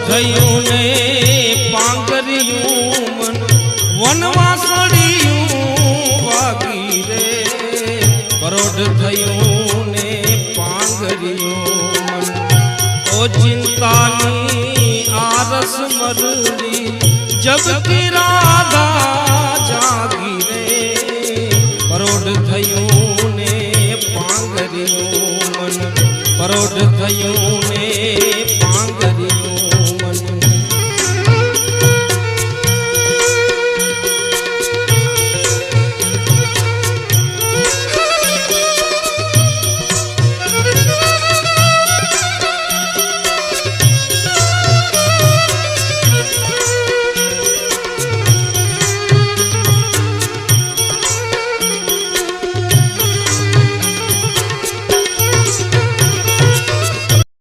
થયું ને પાંગર્યું મન વનવાસળિયું વાગી રે પરોઢ થયું ને પાંગર્યું મન ઓ ચિંતાની આરસ મરલી જબ કી રાધા જાગી રે પરોઢ થયું ને પાંગર્યું મન પરોઢ થયું ને પાંગર્યું